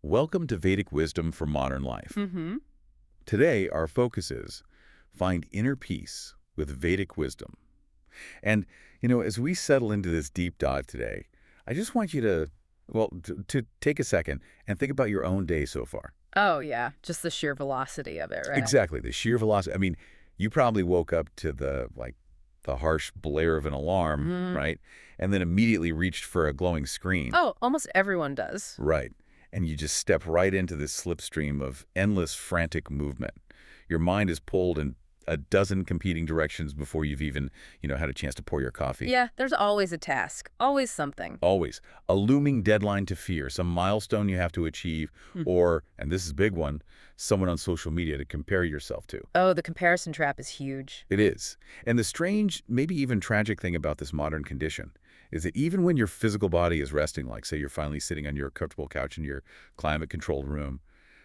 Welcome to Vedic Wisdom for Modern Life. Mm-hmm. Today, our focus is find inner peace with Vedic wisdom. And, as we settle into this deep dive today, I just want you to, to take a second and think about your own day so far. Oh, yeah. Just the sheer velocity of it, right? Exactly, the sheer velocity. I mean, you probably woke up to the harsh blare of an alarm, Mm. right? And then immediately reached for a glowing screen. Oh, almost everyone does. Right. And you just step right into this slipstream of endless frantic movement. Your mind is pulled in a dozen competing directions before you've even, had a chance to pour your coffee. Yeah, there's always a task. Always something. Always. A looming deadline to fear, some milestone you have to achieve, or, and this is a big one, someone on social media to compare yourself to. Oh, the comparison trap is huge. It is. And the strange, maybe even tragic thing about this modern condition is that even when your physical body is resting, like say you're finally sitting on your comfortable couch in your climate-controlled room,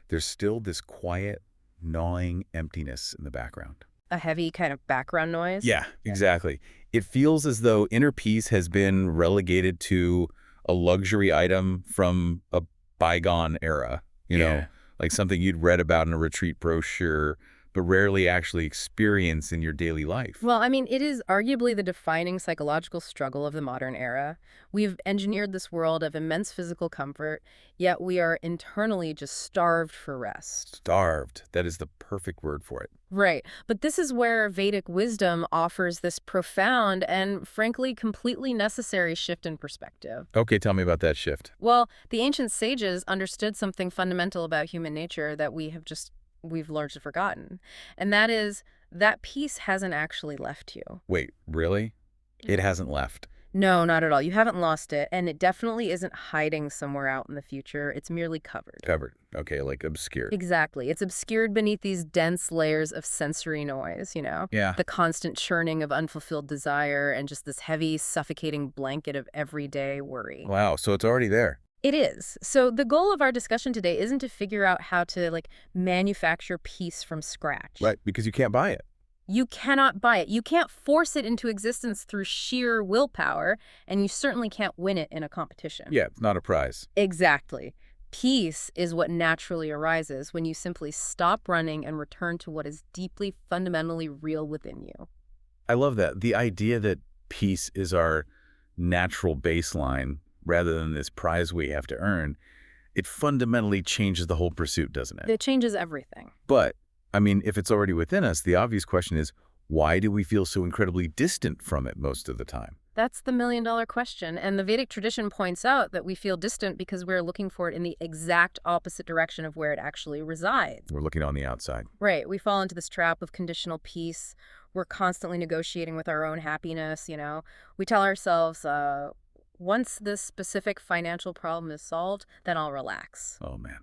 there's still this quiet, gnawing emptiness in the background. A heavy kind of background noise. Yeah, exactly. It feels as though inner peace has been relegated to a luxury item from a bygone era, like something you'd read about in a retreat brochure, but rarely actually experience in your daily life. Well, I mean, it is arguably the defining psychological struggle of the modern era. We've engineered this world of immense physical comfort, yet we are internally just starved for rest. Starved. That is the perfect word for it. Right. But this is where Vedic wisdom offers this profound and, frankly, completely necessary shift in perspective. Okay, tell me about that shift. Well, the ancient sages understood something fundamental about human nature that we've largely forgotten. And that is that peace hasn't actually left you. Wait, really? It hasn't left. No, not at all. You haven't lost it, and it definitely isn't hiding somewhere out in the future. It's merely covered. Covered. Okay, like obscured. Exactly. It's obscured beneath these dense layers of sensory noise, Yeah. The constant churning of unfulfilled desire and just this heavy, suffocating blanket of everyday worry. Wow, so it's already there. It is. So the goal of our discussion today isn't to figure out how to, manufacture peace from scratch. Right, because you can't buy it. You cannot buy it. You can't force it into existence through sheer willpower, and you certainly can't win it in a competition. Yeah, it's not a prize. Exactly. Peace is what naturally arises when you simply stop running and return to what is deeply, fundamentally real within you. I love that. The idea that peace is our natural baseline rather than this prize we have to earn, it fundamentally changes the whole pursuit, doesn't it? It changes everything. But, if it's already within us, the obvious question is, why do we feel so incredibly distant from it most of the time? That's the million-dollar question, and the Vedic tradition points out that we feel distant because we're looking for it in the exact opposite direction of where it actually resides. We're looking on the outside. Right. We fall into this trap of conditional peace. We're constantly negotiating with our own happiness, We tell ourselves, once this specific financial problem is solved, then I'll relax. Oh, man.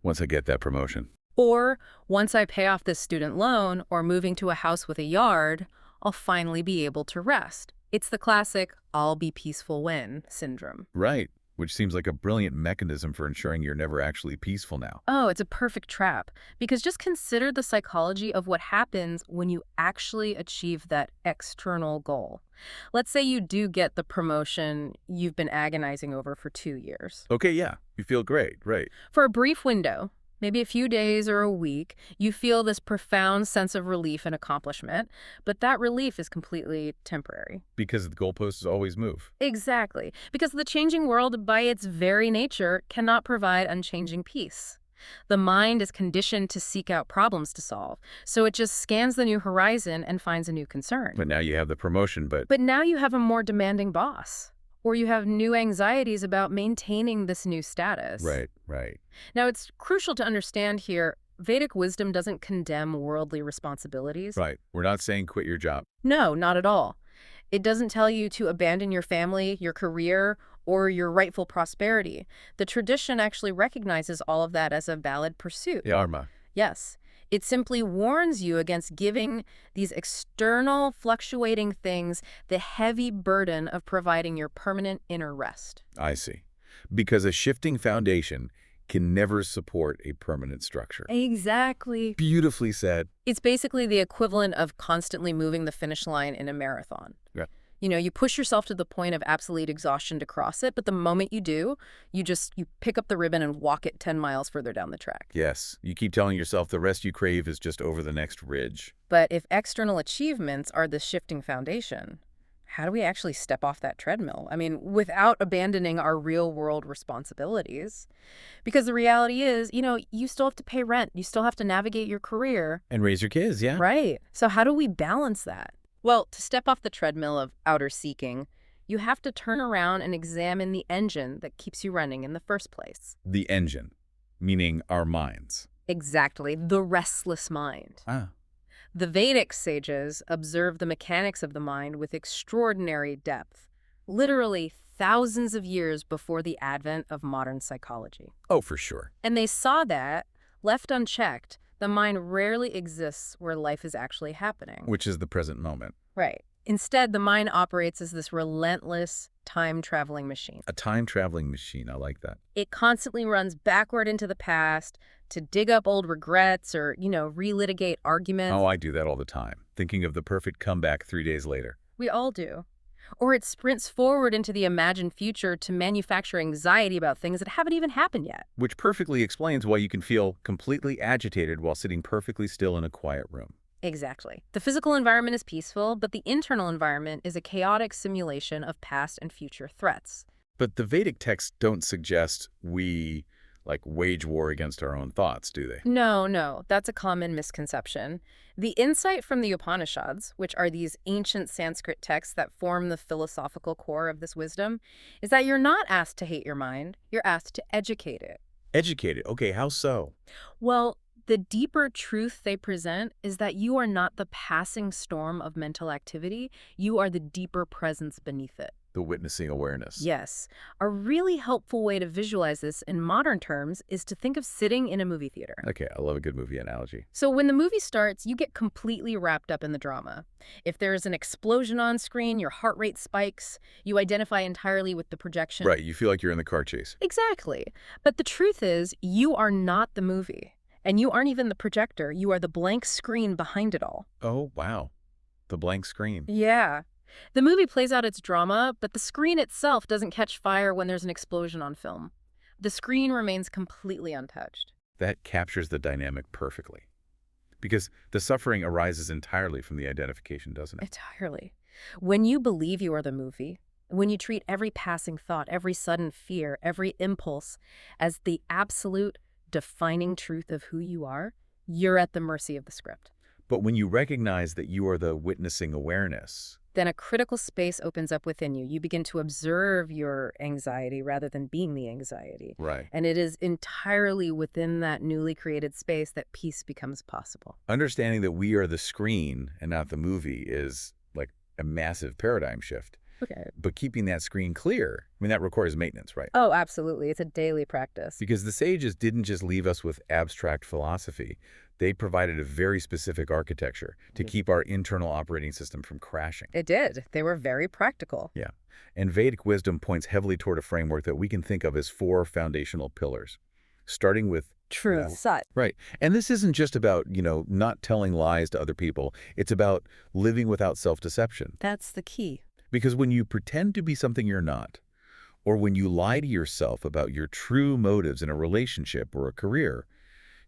Once I get that promotion. Or, once I pay off this student loan or moving to a house with a yard, I'll finally be able to rest. It's the classic, I'll be peaceful when syndrome. Right, which seems like a brilliant mechanism for ensuring you're never actually peaceful now. Oh, it's a perfect trap. Because just consider the psychology of what happens when you actually achieve that external goal. Let's say you do get the promotion you've been agonizing over for 2 years. Okay, yeah, you feel great, right. For a brief window, maybe a few days or a week, you feel this profound sense of relief and accomplishment, but that relief is completely temporary. Because the goalposts always move. Exactly. Because the changing world, by its very nature, cannot provide unchanging peace. The mind is conditioned to seek out problems to solve, so it just scans the new horizon and finds a new concern. But now you have the promotion, But now you have a more demanding boss. Or you have new anxieties about maintaining this new status. Right. Now, it's crucial to understand here, Vedic wisdom doesn't condemn worldly responsibilities. Right. We're not saying quit your job. No, not at all. It doesn't tell you to abandon your family, your career, or your rightful prosperity. The tradition actually recognizes all of that as a valid pursuit. Dharma. Yes. It simply warns you against giving these external, fluctuating things the heavy burden of providing your permanent inner rest. I see. Because a shifting foundation can never support a permanent structure. Exactly. Beautifully said. It's basically the equivalent of constantly moving the finish line in a marathon. Yeah. You push yourself to the point of absolute exhaustion to cross it, but the moment you do, you pick up the ribbon and walk it 10 miles further down the track. Yes, you keep telling yourself the rest you crave is just over the next ridge. But if external achievements are the shifting foundation, how do we actually step off that treadmill? I mean, without abandoning our real-world responsibilities. Because the reality is, you still have to pay rent. You still have to navigate your career. And raise your kids, yeah? Right. So how do we balance that? Well, to step off the treadmill of outer seeking, you have to turn around and examine the engine that keeps you running in the first place. The engine, meaning our minds. Exactly. The restless mind. Ah. The Vedic sages observed the mechanics of the mind with extraordinary depth, literally thousands of years before the advent of modern psychology. Oh, for sure. And they saw that, left unchecked, the mind rarely exists where life is actually happening. Which is the present moment. Right. Instead, the mind operates as this relentless time-traveling machine. A time-traveling machine, I like that. It constantly runs backward into the past to dig up old regrets or, relitigate arguments. Oh, I do that all the time, thinking of the perfect comeback 3 days later. We all do. Or it sprints forward into the imagined future to manufacture anxiety about things that haven't even happened yet. Which perfectly explains why you can feel completely agitated while sitting perfectly still in a quiet room. Exactly. The physical environment is peaceful, but the internal environment is a chaotic simulation of past and future threats. But the Vedic texts don't suggest we, wage war against our own thoughts, do they? No, that's a common misconception. The insight from the Upanishads, which are these ancient Sanskrit texts that form the philosophical core of this wisdom, is that you're not asked to hate your mind, you're asked to educate it. Educate it. Okay, how so? Well, the deeper truth they present is that you are not the passing storm of mental activity, you are the deeper presence beneath it. The witnessing awareness. Yes. A really helpful way to visualize this in modern terms is to think of sitting in a movie theater. Okay, I love a good movie analogy. So when the movie starts, you get completely wrapped up in the drama. If there's an explosion on screen, your heart rate spikes, you identify entirely with the projection. Right, you feel like you're in the car chase. Exactly. But the truth is, you are not the movie. And you aren't even the projector. You are the blank screen behind it all. Oh, wow. The blank screen. Yeah. The movie plays out its drama, but the screen itself doesn't catch fire when there's an explosion on film. The screen remains completely untouched. That captures the dynamic perfectly. Because the suffering arises entirely from the identification, doesn't it? Entirely. When you believe you are the movie, when you treat every passing thought, every sudden fear, every impulse as the absolute defining truth of who you are, you're at the mercy of the script. But when you recognize that you are the witnessing awareness, then a critical space opens up within you. You begin to observe your anxiety rather than being the anxiety. right. And it is entirely within that newly created space that peace becomes possible. Understanding that we are the screen and not the movie is like a massive paradigm shift. Okay. But keeping that screen clear, that requires maintenance, right? Oh, absolutely. It's a daily practice. Because the sages didn't just leave us with abstract philosophy. They provided a very specific architecture to keep our internal operating system from crashing. It did. They were very practical. Yeah. And Vedic wisdom points heavily toward a framework that we can think of as 4 foundational pillars, starting with Truth. Sat. Right. And this isn't just about, not telling lies to other people. It's about living without self-deception. That's the key. Because when you pretend to be something you're not, or when you lie to yourself about your true motives in a relationship or a career,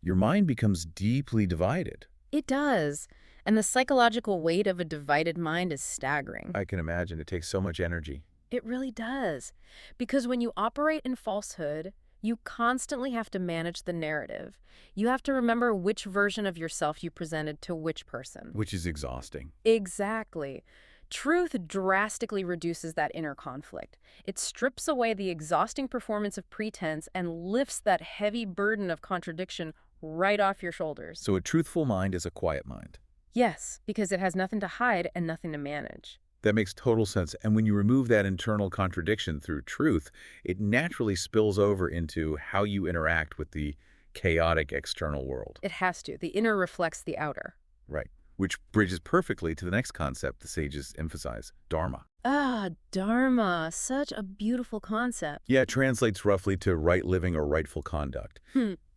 your mind becomes deeply divided. It does. And the psychological weight of a divided mind is staggering. I can imagine it takes so much energy. It really does. Because when you operate in falsehood, you constantly have to manage the narrative. You have to remember which version of yourself you presented to which person. Which is exhausting. Exactly. Truth drastically reduces that inner conflict. It strips away the exhausting performance of pretense and lifts that heavy burden of contradiction right off your shoulders. So a truthful mind is a quiet mind. Yes, because it has nothing to hide and nothing to manage. That makes total sense. And when you remove that internal contradiction through truth, it naturally spills over into how you interact with the chaotic external world. It has to. The inner reflects the outer. Right. Which bridges perfectly to the next concept the sages emphasize, dharma. Ah, dharma. Such a beautiful concept. Yeah, it translates roughly to right living or rightful conduct.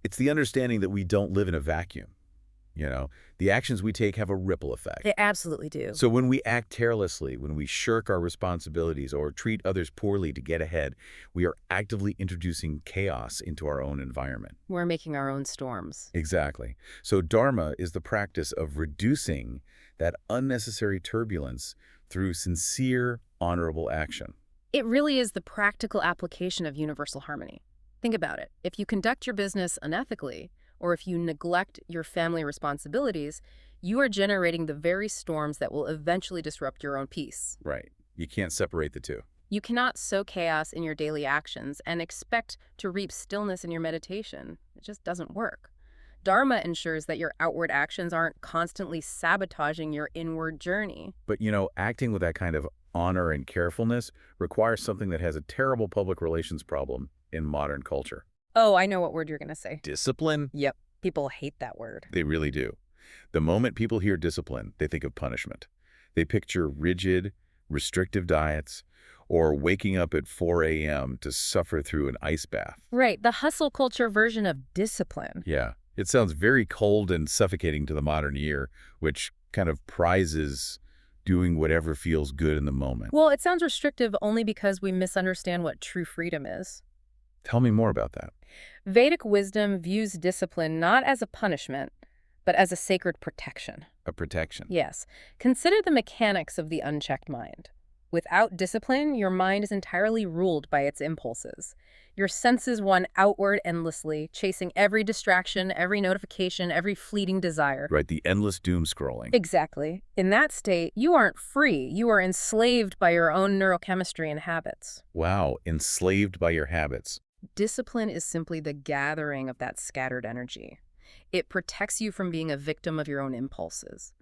It's the understanding that we don't live in a vacuum. The actions we take have a ripple effect. They absolutely do. So when we act carelessly, when we shirk our responsibilities or treat others poorly to get ahead, we are actively introducing chaos into our own environment. We're making our own storms. Exactly. So Dharma is the practice of reducing that unnecessary turbulence through sincere, honorable action. It really is the practical application of universal harmony. Think about it. If you conduct your business unethically, or if you neglect your family responsibilities, you are generating the very storms that will eventually disrupt your own peace. Right. You can't separate the two. You cannot sow chaos in your daily actions and expect to reap stillness in your meditation. It just doesn't work. Dharma ensures that your outward actions aren't constantly sabotaging your inward journey. But, acting with that kind of honor and carefulness requires something that has a terrible public relations problem in modern culture. Oh, I know what word you're going to say. Discipline? Yep. People hate that word. They really do. The moment people hear discipline, they think of punishment. They picture rigid, restrictive diets or waking up at 4 a.m. to suffer through an ice bath. Right. The hustle culture version of discipline. Yeah. It sounds very cold and suffocating to the modern ear, which kind of prizes doing whatever feels good in the moment. Well, it sounds restrictive only because we misunderstand what true freedom is. Tell me more about that. Vedic wisdom views discipline not as a punishment, but as a sacred protection. A protection. Yes. Consider the mechanics of the unchecked mind. Without discipline, your mind is entirely ruled by its impulses. Your senses run outward endlessly, chasing every distraction, every notification, every fleeting desire. Right, the endless doom scrolling. Exactly. In that state, you aren't free. You are enslaved by your own neurochemistry and habits. Wow, enslaved by your habits. Discipline is simply the gathering of that scattered energy. It protects you from being a victim of your own impulses.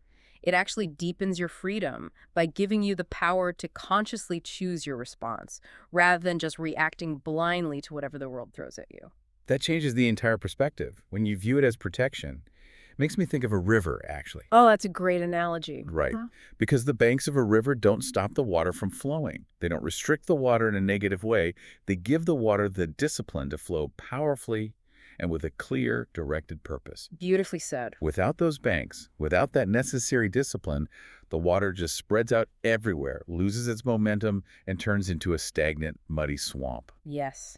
It actually deepens your freedom by giving you the power to consciously choose your response, rather than just reacting blindly to whatever the world throws at you. That changes the entire perspective. When you view it as protection, it makes me think of a river, actually. Oh, that's a great analogy. Right. Because the banks of a river don't stop the water from flowing. They don't restrict the water in a negative way. They give the water the discipline to flow powerfully and with a clear, directed purpose. Beautifully said. Without those banks, without that necessary discipline, the water just spreads out everywhere, loses its momentum, and turns into a stagnant, muddy swamp. Yes.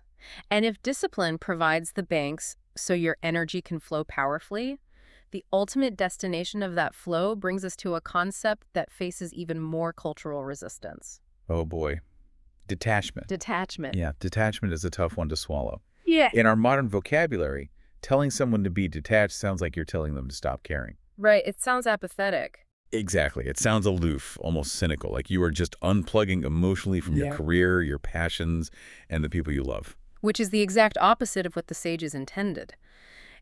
And if discipline provides the banks so your energy can flow powerfully, the ultimate destination of that flow brings us to a concept that faces even more cultural resistance. Oh boy. Detachment. Detachment. Yeah, detachment is a tough one to swallow. Yeah. In our modern vocabulary, telling someone to be detached sounds like you're telling them to stop caring. Right. It sounds apathetic. Exactly. It sounds aloof, almost cynical, like you are just unplugging emotionally from your career, your passions, and the people you love. Which is the exact opposite of what the sages intended.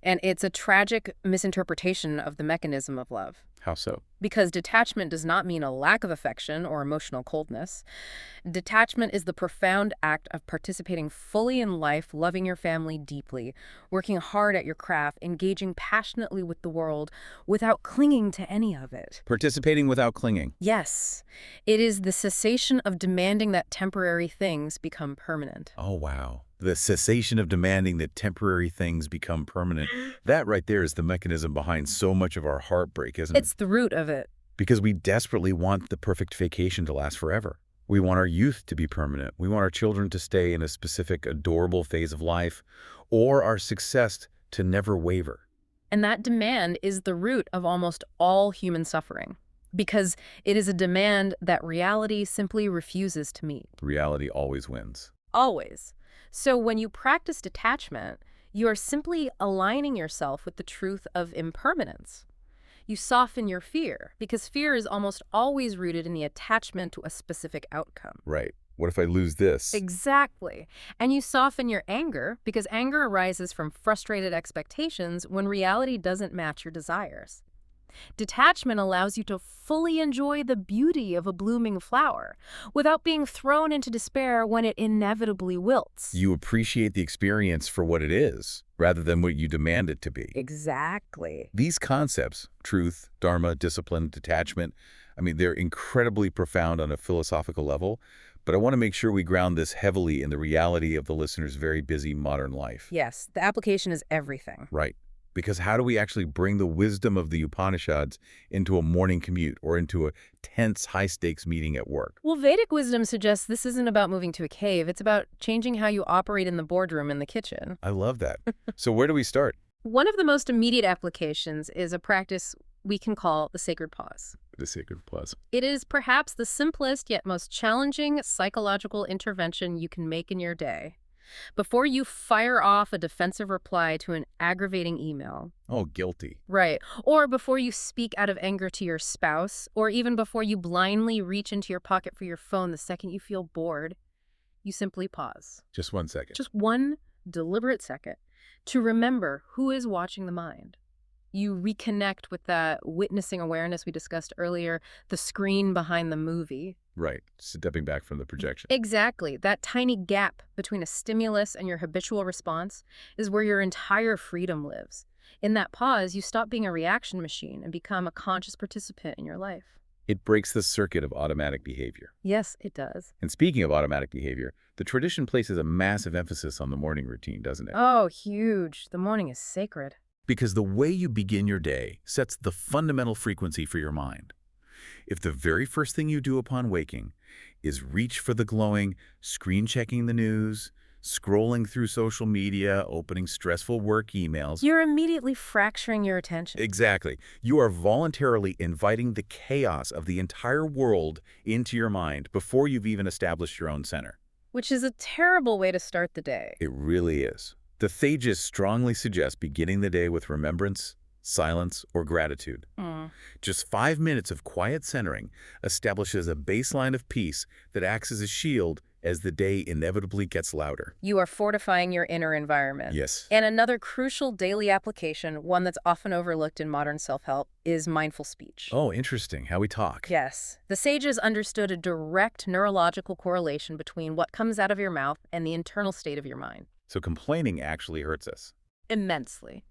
And it's a tragic misinterpretation of the mechanism of love. How so? Because detachment does not mean a lack of affection or emotional coldness. Detachment is the profound act of participating fully in life, loving your family deeply, working hard at your craft, engaging passionately with the world without clinging to any of it. Participating without clinging. Yes. It is the cessation of demanding that temporary things become permanent. Oh, wow. The cessation of demanding that temporary things become permanent. That right there is the mechanism behind so much of our heartbreak, isn't it? It's the root of it. Because we desperately want the perfect vacation to last forever. We want our youth to be permanent. We want our children to stay in a specific adorable phase of life, or our success to never waver. And that demand is the root of almost all human suffering, because it is a demand that reality simply refuses to meet. Reality always wins. Always. So when you practice detachment, you are simply aligning yourself with the truth of impermanence. You soften your fear, because fear is almost always rooted in the attachment to a specific outcome. Right. What if I lose this? Exactly. And you soften your anger, because anger arises from frustrated expectations when reality doesn't match your desires. Detachment allows you to fully enjoy the beauty of a blooming flower without being thrown into despair when it inevitably wilts. You appreciate the experience for what it is, rather than what you demand it to be. Exactly. These concepts, truth, dharma, discipline, detachment, they're incredibly profound on a philosophical level, but I want to make sure we ground this heavily in the reality of the listener's very busy modern life. Yes, the application is everything. Right. Because how do we actually bring the wisdom of the Upanishads into a morning commute or into a tense, high-stakes meeting at work? Well, Vedic wisdom suggests this isn't about moving to a cave. It's about changing how you operate in the boardroom and the kitchen. I love that. So where do we start? One of the most immediate applications is a practice we can call the sacred pause. The sacred pause. It is perhaps the simplest yet most challenging psychological intervention you can make in your day. Before you fire off a defensive reply to an aggravating email. Oh, guilty. Right. Or before you speak out of anger to your spouse, or even before you blindly reach into your pocket for your phone the second you feel bored, you simply pause. Just 1 second. Just one deliberate second to remember who is watching the mind. You reconnect with that witnessing awareness we discussed earlier, the screen behind the movie. Right. Stepping back from the projection. Exactly. That tiny gap between a stimulus and your habitual response is where your entire freedom lives. In that pause, you stop being a reaction machine and become a conscious participant in your life. It breaks the circuit of automatic behavior. Yes, it does. And speaking of automatic behavior, the tradition places a massive emphasis on the morning routine, doesn't it? Oh, huge. The morning is sacred. Because the way you begin your day sets the fundamental frequency for your mind. If the very first thing you do upon waking is reach for the glowing, screen-checking the news, scrolling through social media, opening stressful work emails... You're immediately fracturing your attention. Exactly. You are voluntarily inviting the chaos of the entire world into your mind before you've even established your own center. Which is a terrible way to start the day. It really is. The sages strongly suggest beginning the day with remembrance, silence, or gratitude. Just 5 minutes of quiet centering establishes a baseline of peace that acts as a shield as the day inevitably gets louder. You are fortifying your inner environment. Yes. And another crucial daily application, one that's often overlooked in modern self-help, is mindful speech. Oh, interesting. How we talk. Yes. The sages understood a direct neurological correlation between what comes out of your mouth and the internal state of your mind. So complaining actually hurts us. Immensely.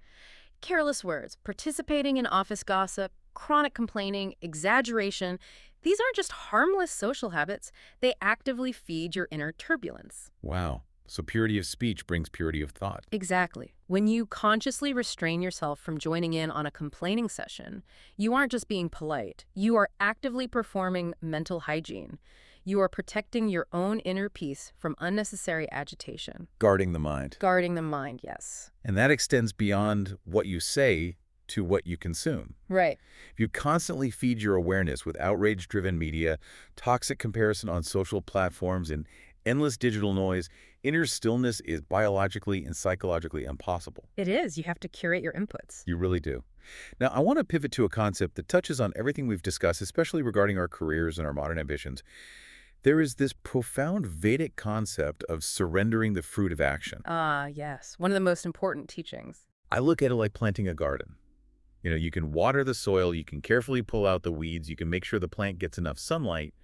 Careless words, participating in office gossip, chronic complaining, exaggeration, these aren't just harmless social habits. They actively feed your inner turbulence. Wow. So purity of speech brings purity of thought. Exactly. When you consciously restrain yourself from joining in on a complaining session, you aren't just being polite. You are actively performing mental hygiene. You are protecting your own inner peace from unnecessary agitation. Guarding the mind. Guarding the mind, yes. And that extends beyond what you say to what you consume. Right. If you constantly feed your awareness with outrage-driven media, toxic comparison on social platforms, and endless digital noise, inner stillness is biologically and psychologically impossible. It is. You have to curate your inputs. You really do. Now, I want to pivot to a concept that touches on everything we've discussed, especially regarding our careers and our modern ambitions. There is this profound Vedic concept of surrendering the fruit of action. Ah, yes. One of the most important teachings. I look at it like planting a garden. You know, you can water the soil, you can carefully pull out the weeds, you can make sure the plant gets enough sunlight,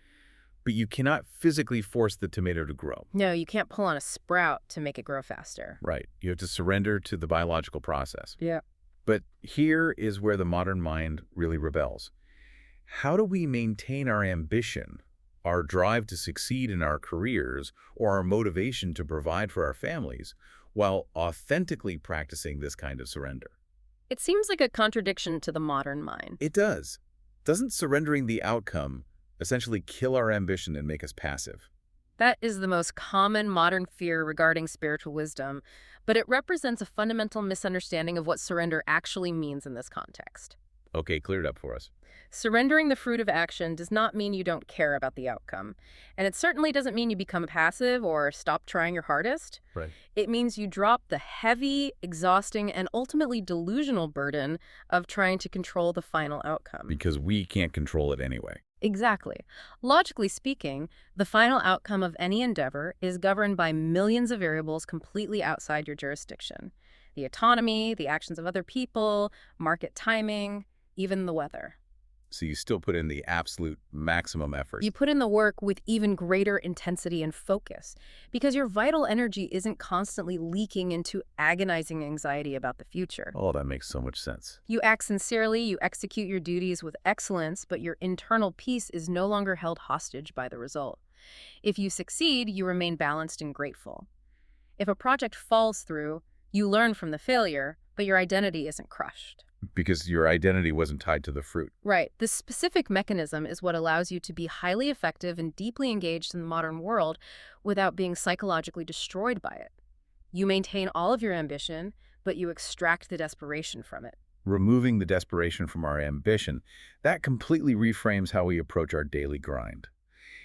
but you cannot physically force the tomato to grow. No, you can't pull on a sprout to make it grow faster. Right. You have to surrender to the biological process. Yeah. But here is where the modern mind really rebels. How do we maintain our ambition, our drive to succeed in our careers, or our motivation to provide for our families, while authentically practicing this kind of surrender? It seems like a contradiction to the modern mind. It does. Doesn't surrendering the outcome essentially kill our ambition and make us passive? That is the most common modern fear regarding spiritual wisdom, but it represents a fundamental misunderstanding of what surrender actually means in this context. Okay, clear it up for us. Surrendering the fruit of action does not mean you don't care about the outcome. And it certainly doesn't mean you become passive or stop trying your hardest. Right. It means you drop the heavy, exhausting, and ultimately delusional burden of trying to control the final outcome. Because we can't control it anyway. Exactly. Logically speaking, the final outcome of any endeavor is governed by millions of variables completely outside your jurisdiction. The autonomy, the actions of other people, market timing, even the weather. So you still put in the absolute maximum effort. You put in the work with even greater intensity and focus because your vital energy isn't constantly leaking into agonizing anxiety about the future. Oh, that makes so much sense. You act sincerely, you execute your duties with excellence, but your internal peace is no longer held hostage by the result. If you succeed, you remain balanced and grateful. If a project falls through, you learn from the failure, but your identity isn't crushed. because your identity wasn't tied to the fruit. Right. This specific mechanism is what allows you to be highly effective and deeply engaged in the modern world without being psychologically destroyed by it. You maintain all of your ambition, but you extract the desperation from it. Removing the desperation from our ambition, that completely reframes how we approach our daily grind.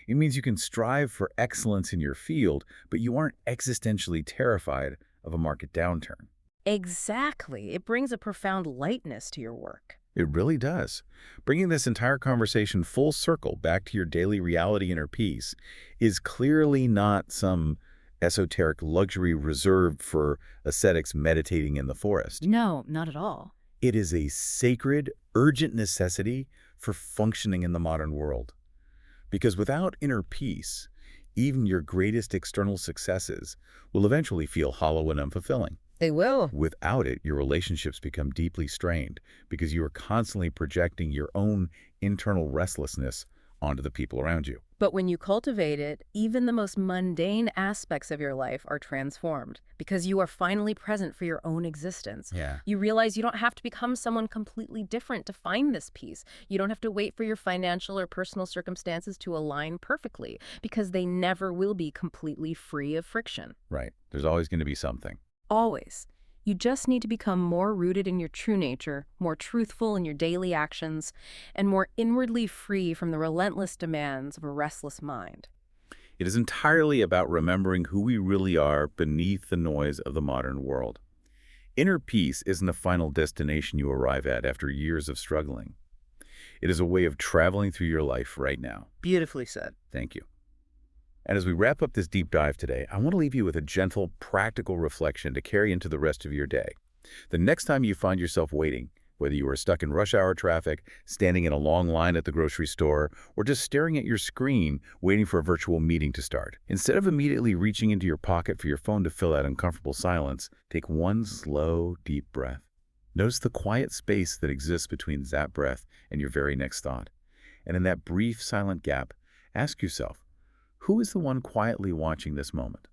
It means you can strive for excellence in your field, but you aren't existentially terrified of a market downturn. Exactly. It brings a profound lightness to your work. It really does. Bringing this entire conversation full circle back to your daily reality inner peace is clearly not some esoteric luxury reserved for ascetics meditating in the forest. No, not at all. It is a sacred, urgent necessity for functioning in the modern world. Because without inner peace, even your greatest external successes will eventually feel hollow and unfulfilling. They will. Without it, your relationships become deeply strained because you are constantly projecting your own internal restlessness onto the people around you. But when you cultivate it, even the most mundane aspects of your life are transformed because you are finally present for your own existence. Yeah. You realize you don't have to become someone completely different to find this peace. You don't have to wait for your financial or personal circumstances to align perfectly because they never will be completely free of friction. Right. There's always going to be something. Always. You just need to become more rooted in your true nature, more truthful in your daily actions, and more inwardly free from the relentless demands of a restless mind. It is entirely about remembering who we really are beneath the noise of the modern world. Inner peace isn't a final destination you arrive at after years of struggling. It is a way of traveling through your life right now. Beautifully said. Thank you. And as we wrap up this deep dive today, I want to leave you with a gentle, practical reflection to carry into the rest of your day. The next time you find yourself waiting, whether you are stuck in rush hour traffic, standing in a long line at the grocery store, or just staring at your screen waiting for a virtual meeting to start, instead of immediately reaching into your pocket for your phone to fill that uncomfortable silence, take one slow, deep breath. Notice the quiet space that exists between that breath and your very next thought. And in that brief, silent gap, ask yourself, who is the one quietly watching this moment?